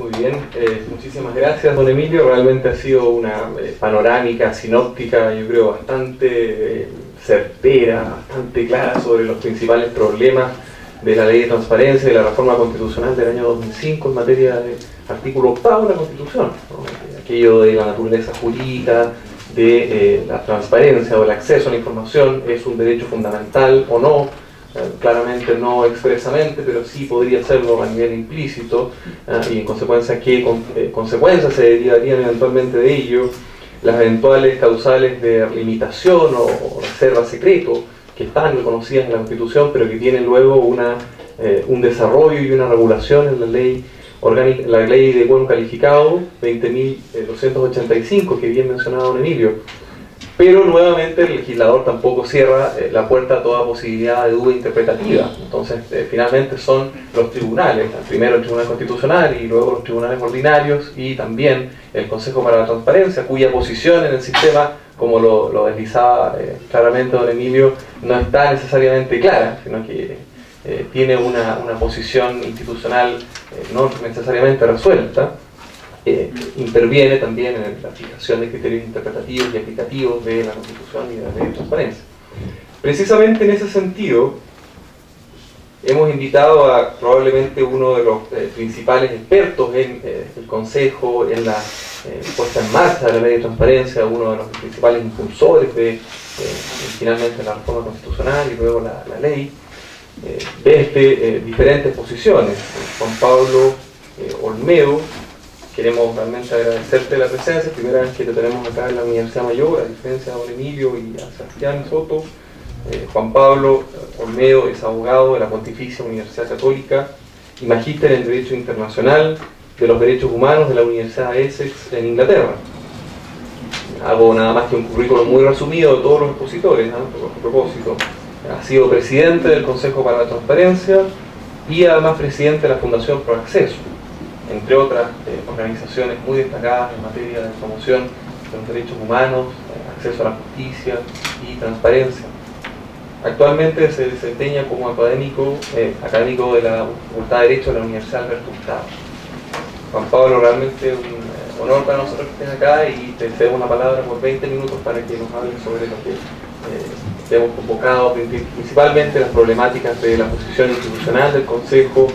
Muy bien, muchísimas gracias, don Emilio. Realmente ha sido una panorámica, sinóptica, yo creo, bastante certera, bastante clara sobre los principales problemas de la Ley de Transparencia y de la reforma constitucional del año 2005 en materia de artículo 8 de la Constitución, ¿no? Aquello de la naturaleza jurídica, de la transparencia o el acceso a la información es un derecho fundamental o no. Claramente no expresamente, pero sí podría serlo a nivel implícito, y en consecuencia qué consecuencias se derivarían eventualmente de ello, las eventuales causales de limitación o reserva secreto que están reconocidas en la Constitución, pero que tienen luego un desarrollo y una regulación en la ley orgánica, la ley de buen calificado 20.285, que bien mencionado don Emilio. Pero nuevamente el legislador tampoco cierra la puerta a toda posibilidad de duda interpretativa. Entonces, finalmente son los tribunales, primero el Tribunal Constitucional y luego los tribunales ordinarios y también el Consejo para la Transparencia, cuya posición en el sistema, como lo deslizaba claramente don Emilio, no está necesariamente clara, sino que tiene una posición institucional no necesariamente resuelta. Interviene también en la aplicación de criterios interpretativos y aplicativos de la Constitución y de la Ley de Transparencia. Precisamente en ese sentido, hemos invitado a probablemente uno de los principales expertos en el Consejo, en la puesta en marcha de la Ley de Transparencia, uno de los principales impulsores de finalmente la reforma constitucional y luego la ley, desde diferentes posiciones. Juan Pablo Olmedo. Queremos realmente agradecerte la presencia, primera vez que te tenemos acá en la Universidad Mayor, a diferencia de don Emilio y a Sebastián Soto. Juan Pablo Olmedo es abogado de la Pontificia Universidad Católica y magíster en Derecho Internacional de los Derechos Humanos de la Universidad de Essex en Inglaterra. Hago nada más que un currículum muy resumido de todos los expositores, ¿no? A propósito. Ha sido presidente del Consejo para la Transparencia y además presidente de la Fundación Pro Acceso, entre otras organizaciones muy destacadas en materia de promoción de los derechos humanos, acceso a la justicia y transparencia. Actualmente se desempeña como académico de la Facultad de Derecho de la Universidad Alberto Hurtado. Juan Pablo, realmente un honor para nosotros que estés acá y te cedo una palabra por 20 minutos para que nos hables sobre lo que te hemos convocado, principalmente las problemáticas de la posición institucional del Consejo,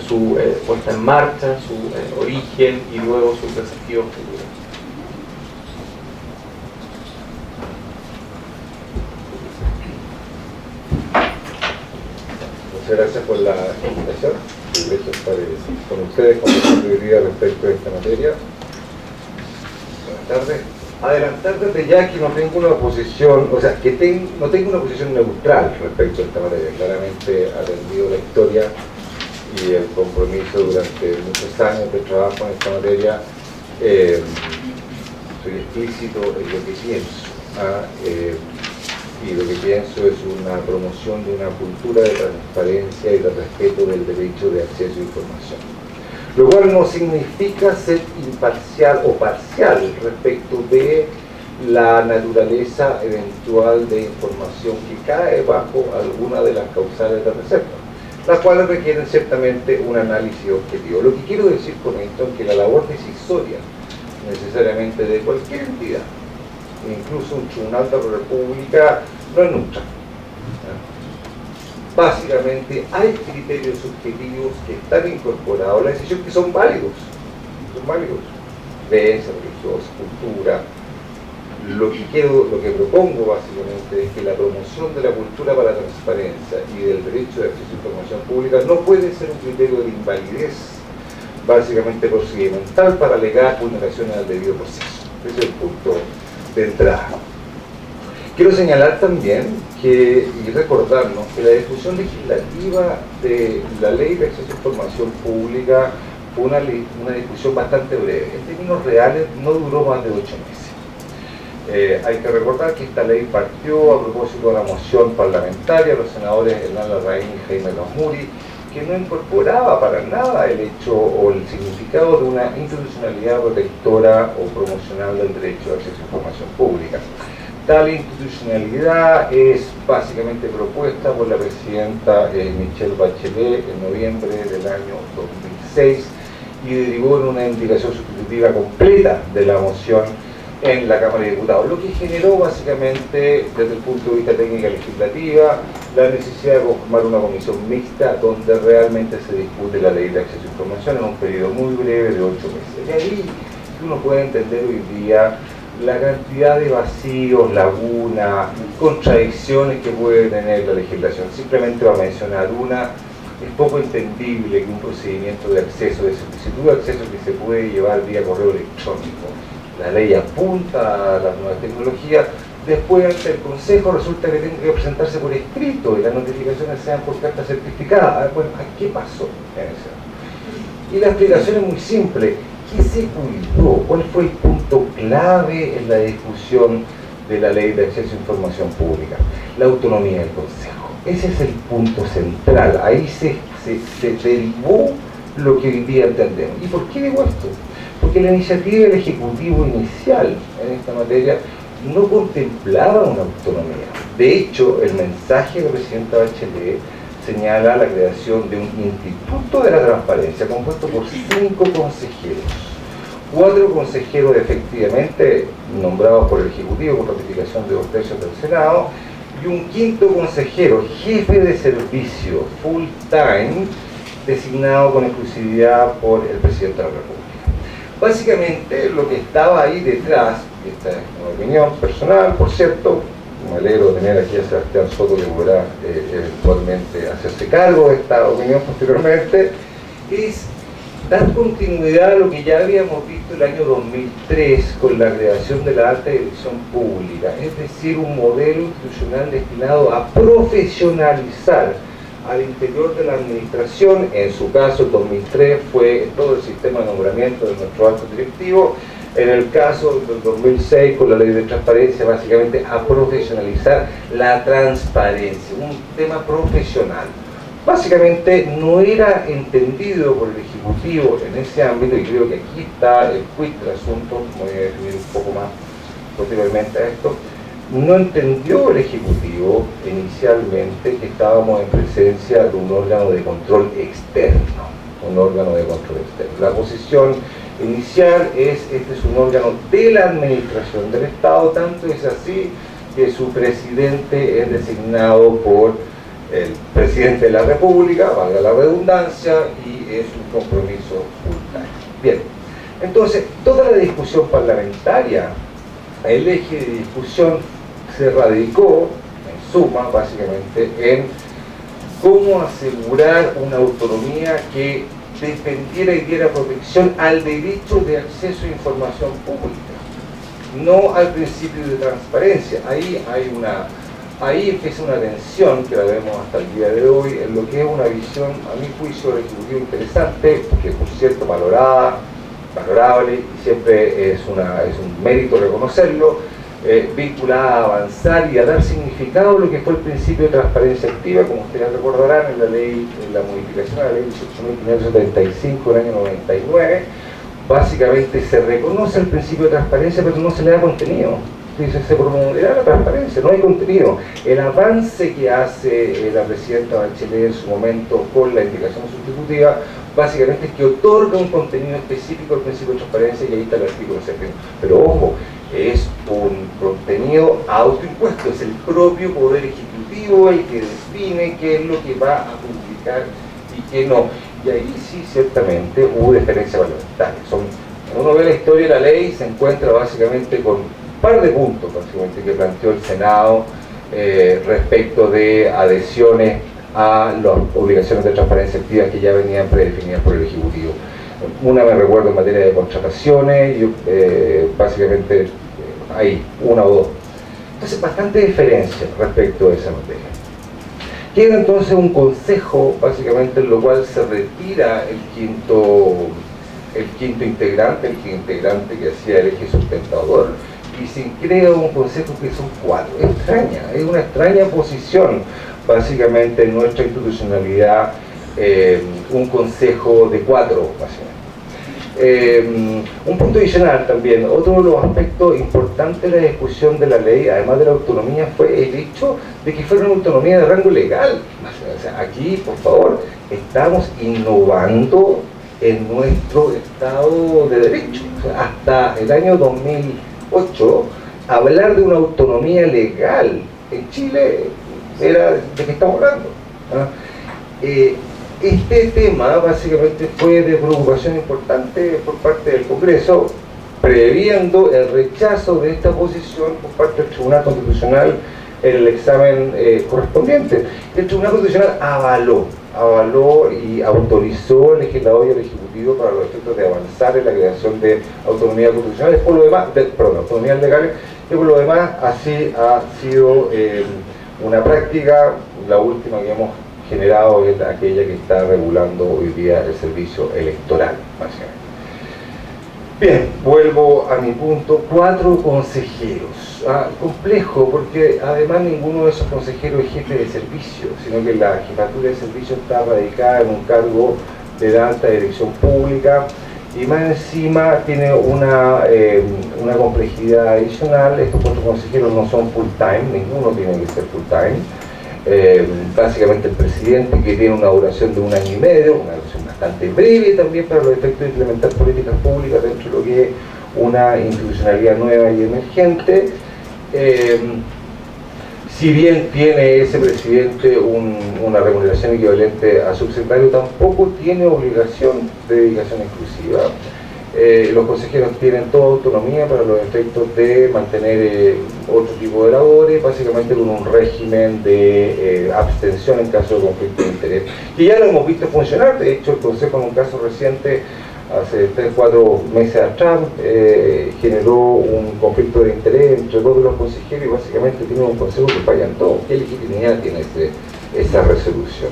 su puesta en marcha, su origen y luego sus desafíos futuros. Muchas gracias por la invitación. Un gusto estar con ustedes conversando hoy día respecto a esta materia. Buenas tardes. Adelantar desde ya que no tengo una posición, o sea, que no tengo una posición neutral respecto a esta materia. Claramente ha atendido la historia y el compromiso durante muchos años de trabajo en esta materia. Soy explícito en lo que pienso, y lo que pienso es una promoción de una cultura de transparencia y de respeto del derecho de acceso a información, lo cual no significa ser imparcial o parcial respecto de la naturaleza eventual de información que cae bajo alguna de las causales de reserva, las cuales requieren ciertamente un análisis objetivo. Lo que quiero decir con esto es que la labor decisoria necesariamente de cualquier entidad, incluso un tribunal de la República, no es neutral. Básicamente hay criterios subjetivos que están incorporados a la decisión que son válidos, creencia religiosa, cultura. Lo que propongo básicamente es que la promoción de la cultura para la transparencia y del derecho de acceso a información pública no puede ser un criterio de invalidez básicamente procedimental para alegar vulneraciones al debido proceso. Ese es el punto de entrada. Quiero señalar también y recordarnos que la discusión legislativa de la Ley de Acceso a Información Pública fue una discusión bastante breve. En términos reales no duró más de 8 meses. Hay que recordar que esta ley partió a propósito de la moción parlamentaria de los senadores Hernán Larraín y Jaime Lammuri, que no incorporaba para nada el hecho o el significado de una institucionalidad protectora o promocional del derecho de acceso a información pública. Tal institucionalidad es básicamente propuesta por la presidenta Michelle Bachelet en noviembre del año 2006 y derivó en una indicación sustitutiva completa de la moción en la Cámara de Diputados, lo que generó básicamente, desde el punto de vista técnica legislativa, la necesidad de conformar una comisión mixta donde realmente se discute la ley de acceso a información en un periodo muy breve de 8 meses. Y ahí uno puede entender hoy día la cantidad de vacíos, lagunas, contradicciones que puede tener la legislación. Simplemente va a mencionar una. Es poco entendible que un procedimiento de acceso, de solicitud de acceso que se puede llevar vía correo electrónico, la ley apunta a las nuevas tecnologías, después ante el Consejo resulta que tiene que presentarse por escrito y las notificaciones sean por carta certificada. Bueno, ¿qué pasó en eso? Y la explicación es muy simple. ¿Qué se cuidó? ¿Cuál fue el punto clave en la discusión de la ley de acceso a información pública? La autonomía del Consejo. Ese es el punto central. Ahí se derivó lo que hoy día entendemos. ¿Y por qué digo esto? Porque la iniciativa del Ejecutivo inicial en esta materia no contemplaba una autonomía. De hecho, el mensaje de la presidenta Bachelet señala la creación de un Instituto de la Transparencia compuesto por 5 consejeros. 4 consejeros efectivamente nombrados por el Ejecutivo con ratificación de 2/3 del Senado y un 5.º consejero, jefe de servicio full time, designado con exclusividad por el Presidente de la República. Básicamente lo que estaba ahí detrás, y esta es una opinión personal, por cierto, me alegro de tener aquí a Sebastián Soto que podrá eventualmente hacerse cargo de esta opinión posteriormente, es dar continuidad a lo que ya habíamos visto el año 2003 con la creación de la alta dirección pública, es decir, un modelo institucional destinado a profesionalizar al interior de la administración. En su caso, el 2003 fue todo el sistema de nombramiento de nuestro alto directivo. En el caso del 2006, con la ley de transparencia, básicamente a profesionalizar la transparencia, un tema profesional. Básicamente no era entendido por el Ejecutivo en ese ámbito, y creo que aquí está el quid del asunto, voy a definir un poco más posteriormente a esto. No entendió el Ejecutivo inicialmente que estábamos en presencia de un órgano de control externo, La posición inicial es, este es un órgano de la administración del Estado, tanto es así que su presidente es designado por el presidente de la República, valga la redundancia, y es un compromiso full time. Bien, entonces, toda la discusión parlamentaria, el eje de discusión se radicó, en suma, básicamente, en cómo asegurar una autonomía que defendiera y diera protección al derecho de acceso a información pública, no al principio de transparencia. Ahí empieza una tensión que la vemos hasta el día de hoy, en lo que es una visión, a mi juicio, del Ejecutivo interesante, que por cierto valorable, y siempre es un mérito reconocerlo, vinculada a avanzar y a dar significado a lo que fue el principio de transparencia activa, como ustedes recordarán, en la modificación a la ley 18.575 del año 99, básicamente se reconoce el principio de transparencia, pero no se le da contenido. Se promoverá la transparencia, no hay contenido. El avance que hace la presidenta Bachelet en su momento con la indicación sustitutiva, básicamente es que otorga un contenido específico al principio de transparencia, y ahí está el artículo 7. Pero ojo, es un contenido autoimpuesto, es el propio Poder Ejecutivo el que define qué es lo que va a publicar y qué no. Y ahí sí, ciertamente, hubo diferencias parlamentarias. Cuando uno ve la historia de la ley, se encuentra básicamente con un par de puntos básicamente que planteó el Senado respecto de adhesiones a las obligaciones de transparencia activas que ya venían predefinidas por el Ejecutivo. Una me recuerdo en materia de contrataciones, básicamente hay una o dos. Entonces, bastante diferencia respecto a esa materia. Queda entonces un consejo, básicamente, en lo cual se retira el quinto integrante, que hacía el eje sustentador, y se crea un consejo que son 4. Es una extraña posición, básicamente, en nuestra institucionalidad, un consejo de 4, básicamente. Un punto adicional también, otro de los aspectos importantes de la discusión de la ley, además de la autonomía, fue el hecho de que fuera una autonomía de rango legal. O sea, aquí, por favor, estamos innovando en nuestro Estado de Derecho. O sea, hasta el año 2008, hablar de una autonomía legal en Chile era de qué estamos hablando. Este tema básicamente fue de preocupación importante por parte del Congreso, previendo el rechazo de esta posición por parte del Tribunal Constitucional en el examen correspondiente. El Tribunal Constitucional avaló y autorizó al legislador y al Ejecutivo para los efectos de avanzar en la creación de autonomías constitucionales, por lo demás, autonomías legales, y por lo demás así ha sido una práctica. La última que hemos generado es aquella que está regulando hoy día el servicio electoral, básicamente. Bien, vuelvo a mi punto. 4 consejeros. Complejo, porque además ninguno de esos consejeros es jefe de servicio, sino que la jefatura de servicio está radicada en un cargo de alta dirección pública, y más encima tiene una complejidad adicional. Estos 4 consejeros no son full time, ninguno tiene que ser full time. Básicamente el presidente, que tiene una duración de 1 año y medio, una duración bastante breve también para los efectos de implementar políticas públicas dentro de lo que es una institucionalidad nueva y emergente. Si bien tiene ese presidente una remuneración equivalente a subsecretario, tampoco tiene obligación de dedicación exclusiva. Los consejeros tienen toda autonomía para los efectos de mantener otro tipo de labores, básicamente con un régimen de abstención en caso de conflicto de interés, que ya lo hemos visto funcionar. De hecho, el Consejo, en un caso reciente, hace 3-4 meses atrás, generó un conflicto de interés entre 2 de los consejeros, y básicamente tiene un consejo que falla en todo. ¿Qué legitimidad tiene esa resolución?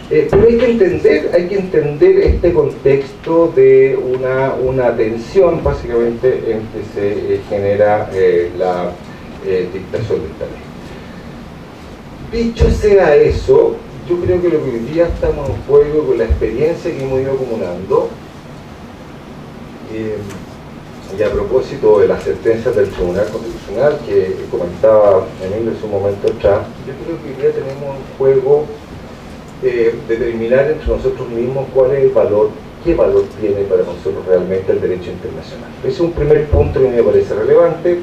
Pero hay que entender este contexto de una tensión básicamente en que se genera la dictación de esta ley. Dicho sea eso, yo creo que lo que hoy día estamos en juego, con la experiencia que hemos ido acumulando, y a propósito de las sentencias del Tribunal Constitucional que comentaba Emilio en su momento atrás, yo creo que hoy día tenemos un juego determinar entre nosotros mismos cuál es el valor, qué valor tiene para nosotros realmente el derecho internacional. Ese es un primer punto que me parece relevante.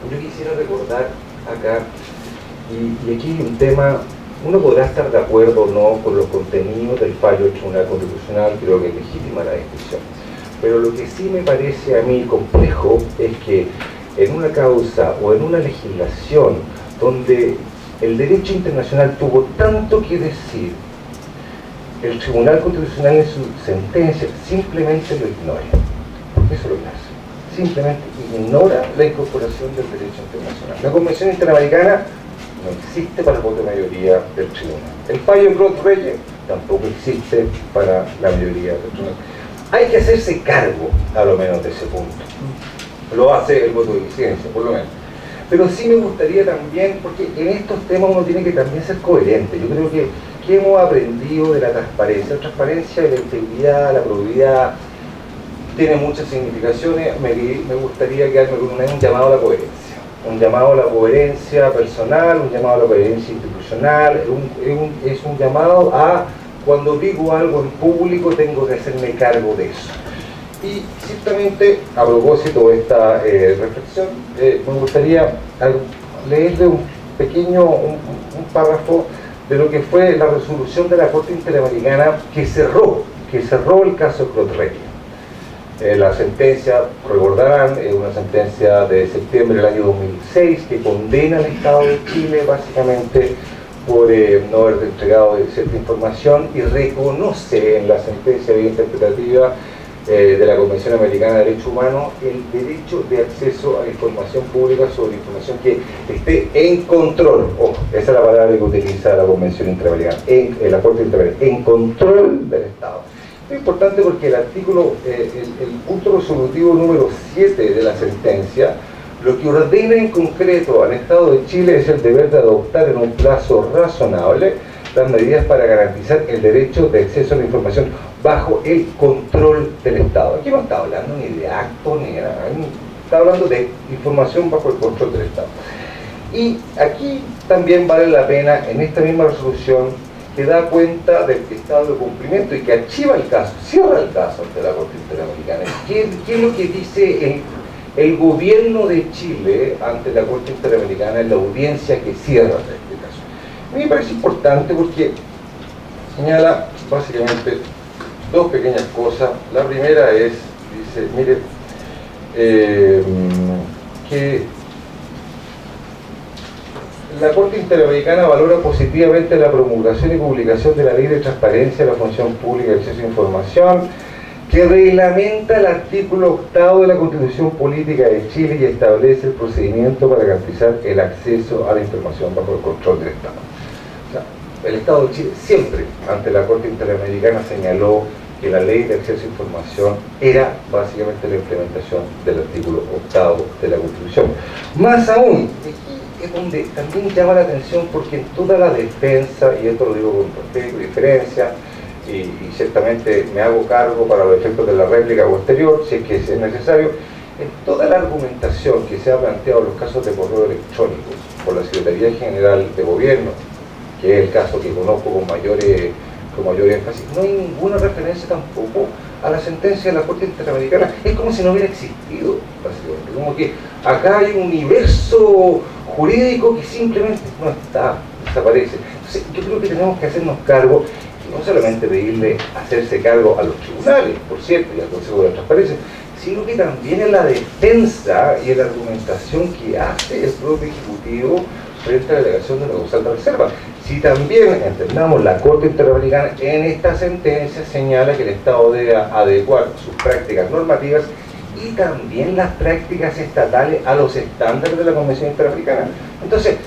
Yo quisiera recordar acá, y aquí hay un tema, uno podrá estar de acuerdo o no con los contenidos del fallo del Tribunal Constitucional, creo que es legítima la discusión, pero lo que sí me parece a mí complejo es que en una causa o en una legislación donde el derecho internacional tuvo tanto que decir, el Tribunal Constitucional en su sentencia simplemente lo ignora. Porque eso es lo que hace. Simplemente ignora la incorporación del derecho internacional. La Convención Interamericana no existe para el voto de mayoría del tribunal. El fallo de Claude-Reyes tampoco existe para la mayoría del tribunal. Hay que hacerse cargo, a lo menos, de ese punto. Lo hace el voto de disidencia, por lo menos. Pero sí me gustaría también, porque en estos temas uno tiene que también ser coherente. Yo creo que hemos aprendido de la transparencia. La transparencia, la integridad, la probidad, tiene muchas significaciones. Me gustaría quedarme con un llamado a la coherencia. Un llamado a la coherencia personal, un llamado a la coherencia institucional, es un llamado a, cuando digo algo en público, tengo que hacerme cargo de eso. Y ciertamente, a propósito de esta reflexión, me gustaría leerle un párrafo de lo que fue la resolución de la Corte Interamericana que cerró el caso de Claude-Reyes. La sentencia, recordarán, es una sentencia de septiembre del año 2006 que condena al Estado de Chile básicamente por no haber entregado cierta información, y reconoce en la sentencia vía interpretativa de la Convención Americana de Derechos Humanos el derecho de acceso a la información pública sobre información que esté en control. Esa es la palabra que utiliza la Convención Interamericana, la Corte Interamericana, en control del Estado. Es importante porque el artículo, el punto resolutivo número 7 de la sentencia, lo que ordena en concreto al Estado de Chile es el deber de adoptar en un plazo razonable las medidas para garantizar el derecho de acceso a la información bajo el control del Estado. Aquí no está hablando ni de acto ni de nada, está hablando de información bajo el control del Estado. Y aquí también vale la pena, en esta misma resolución, que da cuenta del estado de cumplimiento y que archiva el caso, cierra el caso ante la Corte Interamericana. ¿Qué es lo que dice el gobierno de Chile ante la Corte Interamericana en la audiencia que cierra este caso? A mí me parece importante porque señala básicamente dos pequeñas cosas. La primera es, dice, mire, que la Corte Interamericana valora positivamente la promulgación y publicación de la Ley de Transparencia de la Función Pública y Acceso a Información, que reglamenta el artículo 8 de la Constitución Política de Chile y establece el procedimiento para garantizar el acceso a la información bajo el control del Estado. O sea, el Estado de Chile siempre, ante la Corte Interamericana, señaló que la Ley de Acceso a Información era básicamente la implementación del artículo 8 de la Constitución. Más aún, es donde también llama la atención porque en toda la defensa, y esto lo digo con respeto y diferencia, y ciertamente me hago cargo para los efectos de la réplica posterior, si es que es necesario, en toda la argumentación que se ha planteado en los casos de correo electrónico por la Secretaría General de Gobierno, que es el caso que conozco con mayor énfasis, no hay ninguna referencia tampoco a la sentencia de la Corte Interamericana. Es como si no hubiera existido, básicamente, como que acá hay un universo jurídico que simplemente no está, desaparece. Entonces yo creo que tenemos que hacernos cargo, y no solamente pedirle hacerse cargo a los tribunales, por cierto, y al Consejo de la Transparencia, sino que también en la defensa y en la argumentación que hace el propio Ejecutivo frente a la delegación de la causal de reserva. Si también entendamos, la Corte Interamericana en esta sentencia señala que el Estado debe adecuar sus prácticas normativas y también las prácticas estatales a los estándares de la Convención Interamericana. Entonces,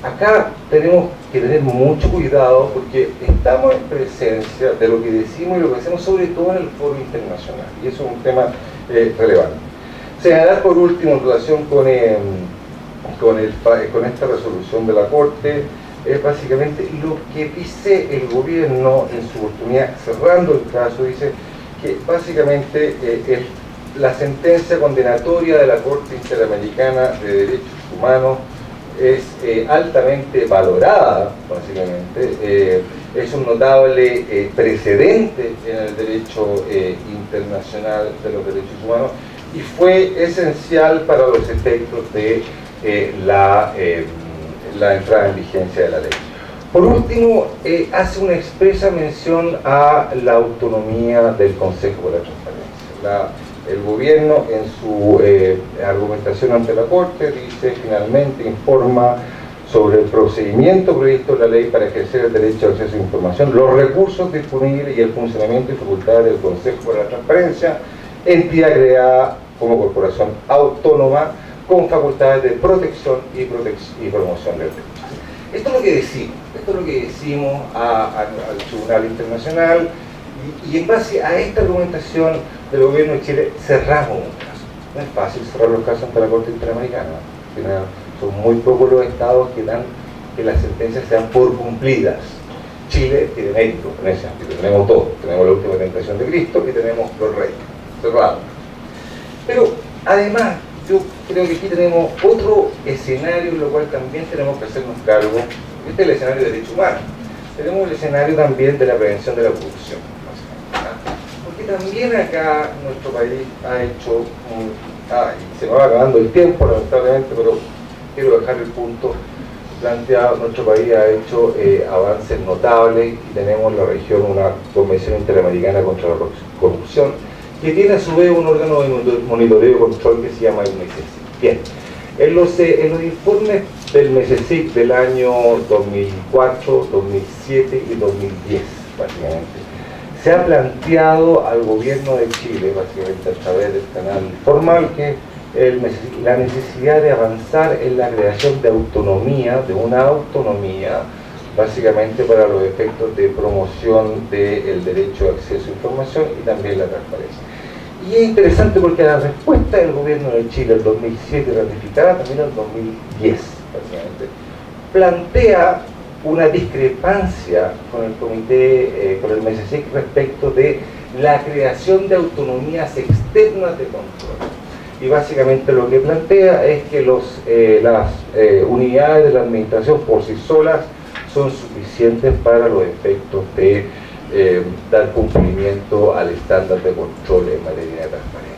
acá tenemos que tener mucho cuidado porque estamos en presencia de lo que decimos y lo que hacemos, sobre todo en el foro internacional, y eso es un tema relevante. Señalar por último, en relación con esta resolución de la Corte, es básicamente lo que dice el gobierno en su oportunidad, cerrando el caso, dice que básicamente la sentencia condenatoria de la Corte Interamericana de Derechos Humanos es altamente valorada, básicamente, es un notable precedente en el derecho internacional de los derechos humanos y fue esencial para los efectos de la entrada en vigencia de la ley. Por último, hace una expresa mención a la autonomía del Consejo de la Transparencia. El gobierno en su argumentación ante la Corte dice, finalmente informa sobre el procedimiento previsto en la ley para ejercer el derecho de acceso a información, los recursos disponibles y el funcionamiento y facultades del Consejo de la Transparencia, entidad creada como corporación autónoma con facultades de protección y promoción del derecho. Esto es lo que decimos al Tribunal Internacional y en base a esta argumentación del gobierno de Chile cerramos un caso. No es fácil cerrar los casos ante la Corte Interamericana. Son muy pocos los estados que dan que las sentencias sean por cumplidas. Chile tiene mérito en ese sentido. Tenemos todo. Tenemos la última tentación de Cristo y tenemos los reyes cerrados. Pero además, yo creo que aquí tenemos otro escenario en lo cual también tenemos que hacernos cargo. Este es el escenario de derechos humanos. Tenemos el escenario también de la prevención de la corrupción. Porque también acá nuestro país ha hecho, y se me va acabando el tiempo lamentablemente, pero quiero dejar el punto planteado. Nuestro país ha hecho avances notables y tenemos en la región una Convención Interamericana contra la Corrupción, que tiene a su vez un órgano de monitoreo y control que se llama el MESESIC. Bien, en los informes del MESESIC del año 2004, 2007 y 2010, básicamente, se ha planteado al gobierno de Chile, básicamente a través del canal formal, que la necesidad de avanzar en la creación de una autonomía, básicamente para los efectos de promoción del derecho de acceso a información y también la transparencia. Y es interesante porque la respuesta del gobierno de Chile en 2007, ratificada también en 2010, básicamente, plantea una discrepancia con el comité, con el MESESIC respecto de la creación de autonomías externas de control. Y básicamente lo que plantea es que las unidades de la administración por sí solas son suficientes para los efectos de dar cumplimiento al estándar de control en materia de transparencia.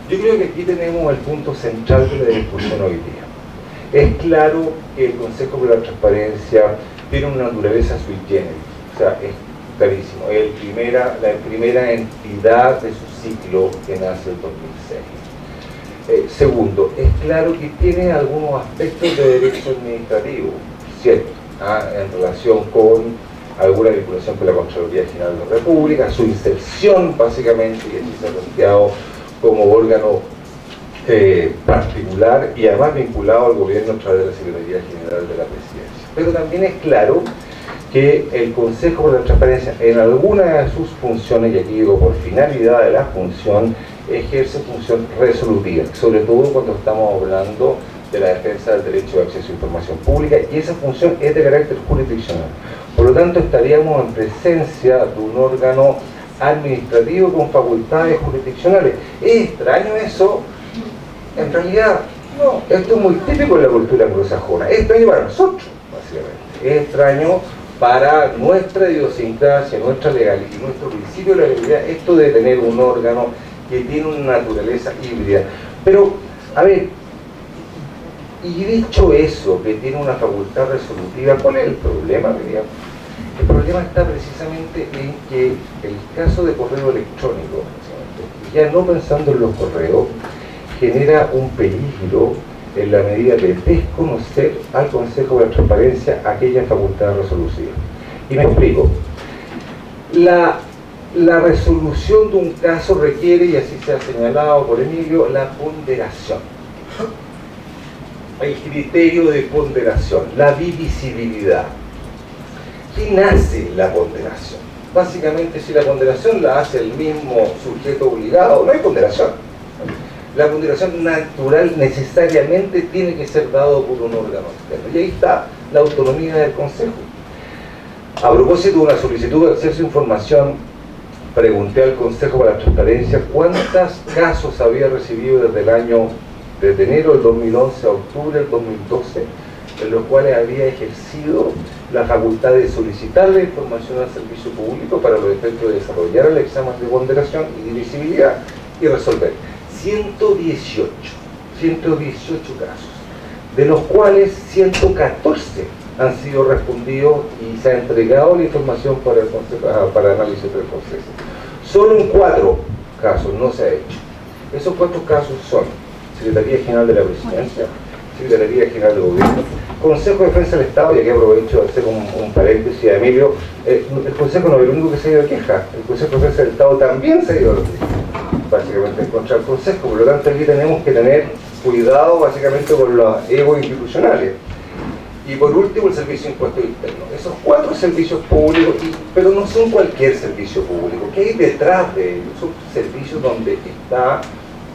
Yo creo que aquí tenemos el punto central de la discusión hoy día. Es claro que el Consejo por la Transparencia tiene una naturaleza sui generis, o sea, es clarísimo, es la primera entidad de su ciclo que nace en 2006. Segundo, es claro que tiene algunos aspectos de derecho administrativo, ¿cierto? En relación con alguna vinculación con la Contraloría General de la República, su inserción básicamente, y así se ha planteado como órgano particular y además vinculado al gobierno a través de la Secretaría General de la Presidencia. Pero también es claro que el Consejo por la Transparencia en alguna de sus funciones, y aquí digo por finalidad de la función, ejerce función resolutiva, sobre todo cuando estamos hablando de la defensa del derecho de acceso a información pública, y esa función es de carácter jurisdiccional. Por lo tanto, estaríamos en presencia de un órgano administrativo con facultades jurisdiccionales. ¿Es extraño eso? En realidad, no. Esto es muy típico en la cultura anglosajona. Es extraño para nosotros, básicamente. Es extraño para nuestra idiosincrasia, nuestra legalidad, nuestro principio de legalidad, esto de tener un órgano que tiene una naturaleza híbrida. Pero, a ver, y dicho eso, que tiene una facultad resolutiva, ¿cuál es el problema, diríamos? El problema está precisamente en que el caso de correo electrónico, ya no pensando en los correos, genera un peligro en la medida de desconocer al Consejo de la Transparencia aquella facultad resolutiva. Y me explico. La resolución de un caso requiere, y así se ha señalado por Emilio, la ponderación. El criterio de ponderación, la divisibilidad. ¿Quién hace la ponderación? Básicamente, si la ponderación la hace el mismo sujeto obligado, no hay ponderación. La ponderación natural necesariamente tiene que ser dado por un órgano externo. Y ahí está la autonomía del Consejo. A propósito de una solicitud de acceso a información, pregunté al Consejo para la Transparencia cuántos casos había recibido desde enero del 2011 a octubre del 2012, en los cuales había ejercido la facultad de solicitar la información al servicio público para los efectos de desarrollar el examen de ponderación y divisibilidad y resolver. 118 casos, de los cuales 114 han sido respondidos y se ha entregado la información para análisis del Consejo. Solo en 4 casos no se ha hecho. Esos 4 casos son Secretaría General de la Presidencia, Secretaría General de Gobierno, Consejo de Defensa del Estado, y aquí aprovecho de hacer un paréntesis a Emilio, el Consejo no es el único que se ha ido a queja, el Consejo de Defensa del Estado también se ha ido a queja, básicamente contra el Consejo. Por lo tanto, aquí tenemos que tener cuidado básicamente con los egos institucionales. Y por último, el Servicio de Impuestos Internos. Esos 4 servicios públicos, pero no son cualquier servicio público. ¿Qué hay detrás de ellos? Son servicios donde está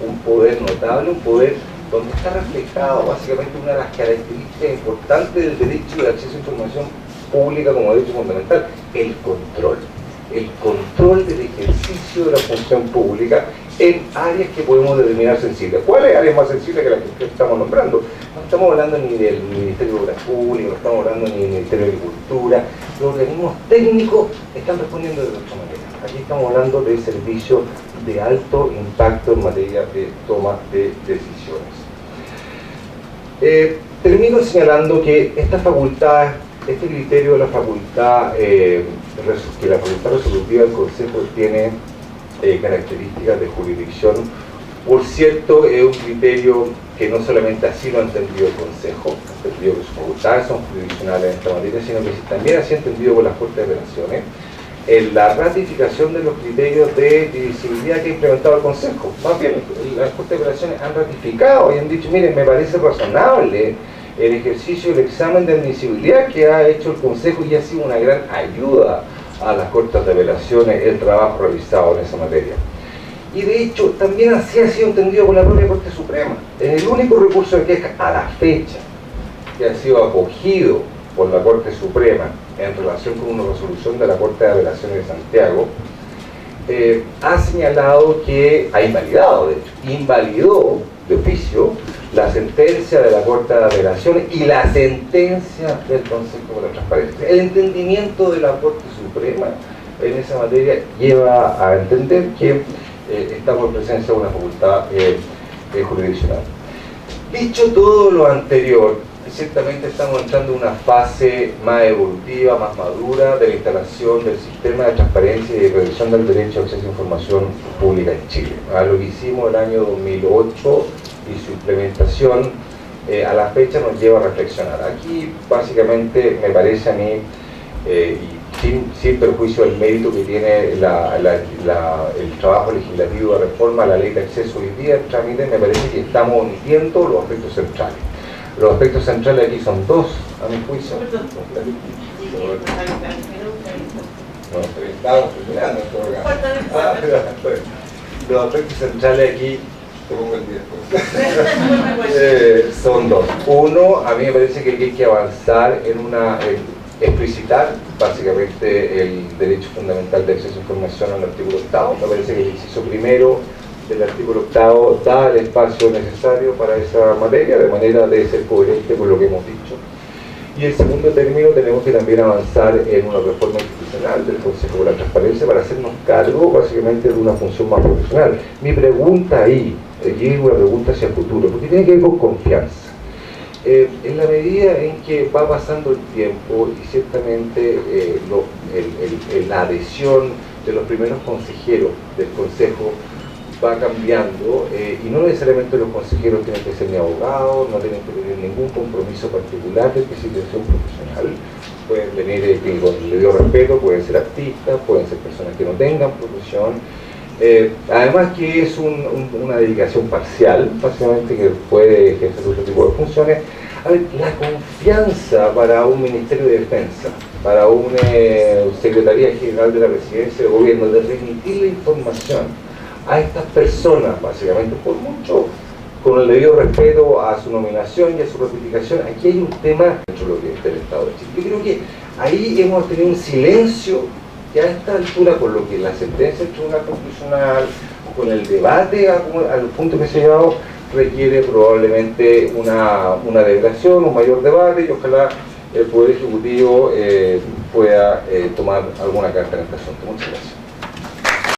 un poder notable, un poder donde está reflejado básicamente una de las características importantes del derecho de acceso a información pública como derecho fundamental, el control del ejercicio de la función pública en áreas que podemos determinar sensibles. ¿Cuáles áreas más sensibles que las que estamos nombrando? No estamos hablando ni del Ministerio de Obras Públicas, no estamos hablando ni del Ministerio de Agricultura. Los organismos técnicos están respondiendo de otra manera. Aquí estamos hablando de servicios de alto impacto en materia de toma de decisiones. Termino señalando que esta facultad, este criterio de la facultad, que la facultad resolutiva del Consejo tiene características de jurisdicción, por cierto, es un criterio que no solamente así lo ha entendido el Consejo, ha entendido que sus facultades son jurisdiccionales en esta materia, sino que también así ha entendido por las Cortes de Apelaciones, en la ratificación de los criterios de divisibilidad que ha implementado el Consejo. Más bien, las Cortes de Apelaciones han ratificado y han dicho, miren, me parece razonable el ejercicio del examen de admisibilidad que ha hecho el Consejo y ha sido una gran ayuda a las Cortes de Apelaciones el trabajo realizado en esa materia. Y de hecho, también así ha sido entendido por la propia Corte Suprema. En el único recurso de queja a la fecha que ha sido acogido por la Corte Suprema en relación con una resolución de la Corte de Apelaciones de Santiago, ha señalado que ha invalidado, de hecho, invalidó de oficio la sentencia de la Corte de Apelaciones y la sentencia del Consejo de la Transparencia. El entendimiento de la Corte Suprema en esa materia lleva a entender que estamos en presencia de una facultad jurisdiccional. Dicho todo lo anterior, ciertamente estamos entrando en una fase más evolutiva, más madura de la instalación del sistema de transparencia y de protección del derecho a acceso a información pública en Chile. Lo que hicimos el año 2008 y su implementación a la fecha nos lleva a reflexionar. Aquí básicamente me parece a mí, y sin perjuicio del mérito que tiene el trabajo legislativo de reforma a la ley de acceso hoy día en trámite, me parece que estamos omitiendo los aspectos centrales. Los aspectos centrales aquí son dos, a mi juicio. Los aspectos centrales aquí son dos. Uno, a mí me parece que hay que avanzar en explicitar básicamente el derecho fundamental de acceso a información al artículo 8. Me parece que el inciso primero del artículo 8 da el espacio necesario para esa materia, de manera de ser coherente con lo que hemos dicho. Y el segundo término, tenemos que también avanzar en una reforma institucional del Consejo de la Transparencia para hacernos cargo básicamente de una función más profesional. Mi pregunta ahí, y es una pregunta hacia el futuro, porque tiene que ver con confianza. En la medida en que va pasando el tiempo y ciertamente la adhesión de los primeros consejeros del Consejo va cambiando, y no necesariamente los consejeros tienen que ser ni abogados, no tienen que tener ningún compromiso particular de especialización profesional, pueden venir con el debido respeto, pueden ser artistas, pueden ser personas que no tengan profesión, además que es una dedicación parcial, básicamente, que puede ejercer otro tipo de funciones. A ver, la confianza para un Ministerio de Defensa, para una Secretaría General de la Presidencia del Gobierno, de remitir la información a estas personas, básicamente, por mucho, con el debido respeto a su nominación y a su ratificación, aquí hay un tema dentro de lo que es del Estado de Chile. Yo creo que ahí hemos tenido un silencio que a esta altura, con lo que la sentencia del Tribunal Constitucional, con el debate al punto que se ha llevado, requiere probablemente una deliberación, un mayor debate, y ojalá el Poder Ejecutivo pueda tomar alguna carta en este asunto. Muchas gracias.